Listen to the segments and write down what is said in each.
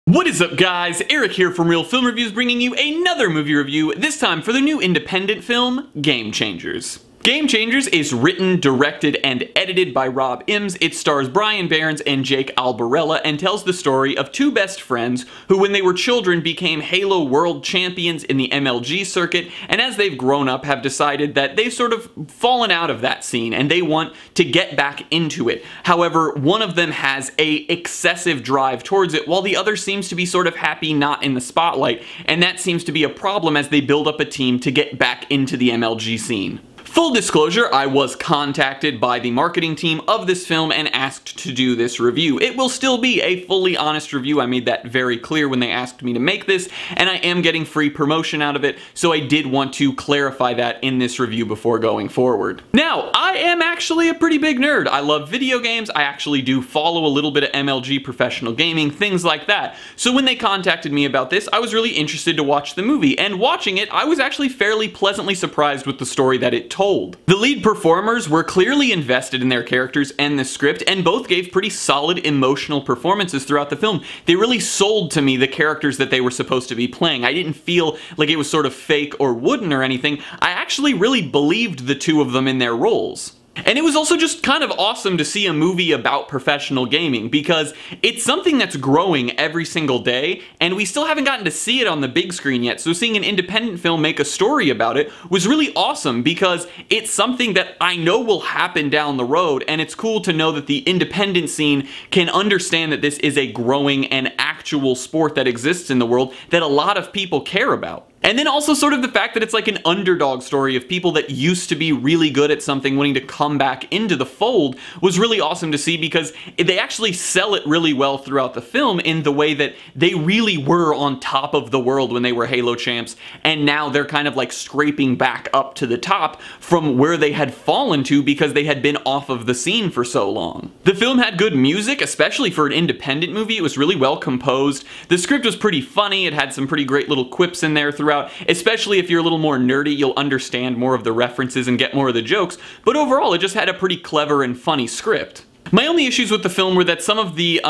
What is up, guys? Eric here from Real Film Reviews, bringing you another movie review, this time for the new independent film, Game Changers. Game Changers is written, directed, and edited by Rob Ims. It stars Brian Barons and Jake Albarella and tells the story of two best friends who, when they were children, became Halo World Champions in the MLG circuit, and as they've grown up have decided that they've sort of fallen out of that scene and they want to get back into it. However, one of them has a excessive drive towards it while the other seems to be sort of happy not in the spotlight, and that seems to be a problem as they build up a team to get back into the MLG scene. Full disclosure, I was contacted by the marketing team of this film and asked to do this review. It will still be a fully honest review. I made that very clear when they asked me to make this, and I am getting free promotion out of it, so I did want to clarify that in this review before going forward. Now, I am actually a pretty big nerd. I love video games. I actually do follow a little bit of MLG professional gaming, things like that. So when they contacted me about this, I was really interested to watch the movie, and watching it, I was actually fairly pleasantly surprised with the story that it told. The lead performers were clearly invested in their characters and the script, and both gave pretty solid emotional performances throughout the film. They really sold to me the characters that they were supposed to be playing. I didn't feel like it was sort of fake or wooden or anything. I actually really believed the two of them in their roles. And it was also just kind of awesome to see a movie about professional gaming, because it's something that's growing every single day, and we still haven't gotten to see it on the big screen yet, so seeing an independent film make a story about it was really awesome, because it's something that I know will happen down the road, and it's cool to know that the independent scene can understand that this is a growing and actual sport that exists in the world that a lot of people care about. And then also sort of the fact that it's like an underdog story of people that used to be really good at something wanting to come back into the fold was really awesome to see, because they actually sell it really well throughout the film in the way that they really were on top of the world when they were Halo champs, and now they're kind of like scraping back up to the top from where they had fallen to because they had been off of the scene for so long. The film had good music, especially for an independent movie. It was really well composed. The script was pretty funny. It had some pretty great little quips in there throughout. Especially if you're a little more nerdy, you'll understand more of the references and get more of the jokes, but overall it just had a pretty clever and funny script. My only issues with the film were that some of the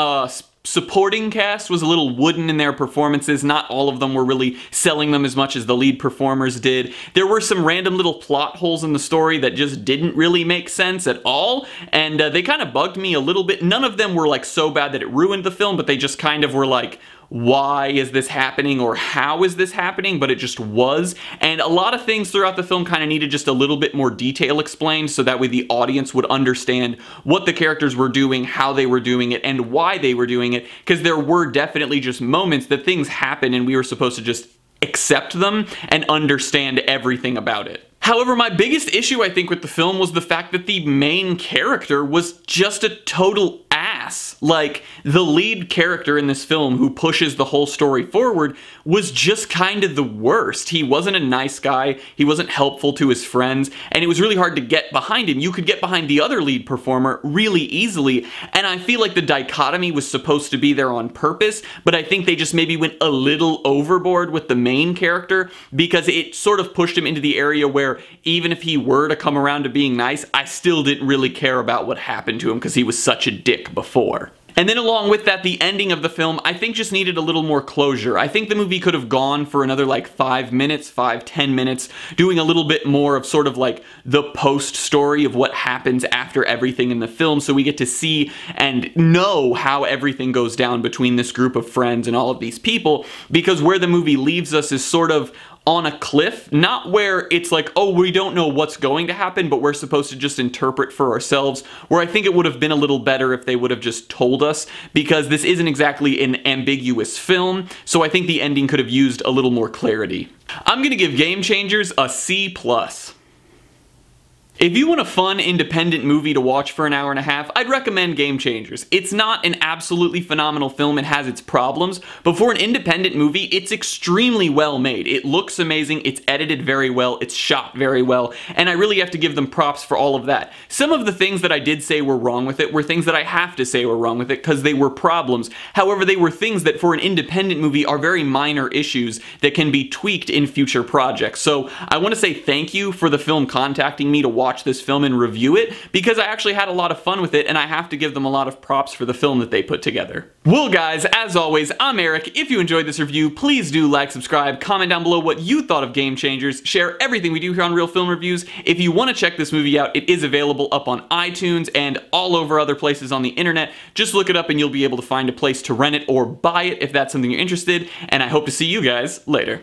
supporting cast was a little wooden in their performances. Not all of them were really selling them as much as the lead performers did. There were some random little plot holes in the story that just didn't really make sense at all, and they kind of bugged me a little bit. None of them were like so bad that it ruined the film, but they just kind of were like, why is this happening, or how is this happening? But it just was. And a lot of things throughout the film kind of needed just a little bit more detail explained, so that way the audience would understand what the characters were doing, how they were doing it, and why they were doing it, because there were definitely just moments that things happen and we were supposed to just accept them and understand everything about it. However, my biggest issue, I think, with the film was the fact that the main character was just a total ass. Like, the lead character in this film who pushes the whole story forward was just kind of the worst. He wasn't a nice guy, he wasn't helpful to his friends, and it was really hard to get behind him. You could get behind the other lead performer really easily, and I feel like the dichotomy was supposed to be there on purpose, but I think they just maybe went a little overboard with the main character, because it sort of pushed him into the area where even if he were to come around to being nice, I still didn't really care about what happened to him because he was such a dick before. And then along with that, the ending of the film, I think, just needed a little more closure. I think the movie could have gone for another like 5 minutes, 10 minutes, doing a little bit more of sort of like the post story of what happens after everything in the film, so we get to see and know how everything goes down between this group of friends and all of these people, because where the movie leaves us is sort of on a cliff, not where it's like, oh, we don't know what's going to happen, but we're supposed to just interpret for ourselves, where I think it would have been a little better if they would have just told us, because this isn't exactly an ambiguous film, so I think the ending could have used a little more clarity. I'm gonna give Game Changers a C+. If you want a fun, independent movie to watch for an hour and a half, I'd recommend Game Changers. It's not an absolutely phenomenal film, it has its problems, but for an independent movie, it's extremely well made. It looks amazing, it's edited very well, it's shot very well, and I really have to give them props for all of that. Some of the things that I did say were wrong with it were things that I have to say were wrong with it because they were problems. However, they were things that for an independent movie are very minor issues that can be tweaked in future projects. So I want to say thank you for the film contacting me to watch watch this film and review it, because I actually had a lot of fun with it, and I have to give them a lot of props for the film that they put together. Well guys, as always, I'm Eric. If you enjoyed this review, please do like, subscribe, comment down below what you thought of Game Changers, share everything we do here on Real Film Reviews. If you want to check this movie out, it is available up on iTunes and all over other places on the internet. Just look it up and you'll be able to find a place to rent it or buy it if that's something you're interested, and I hope to see you guys later.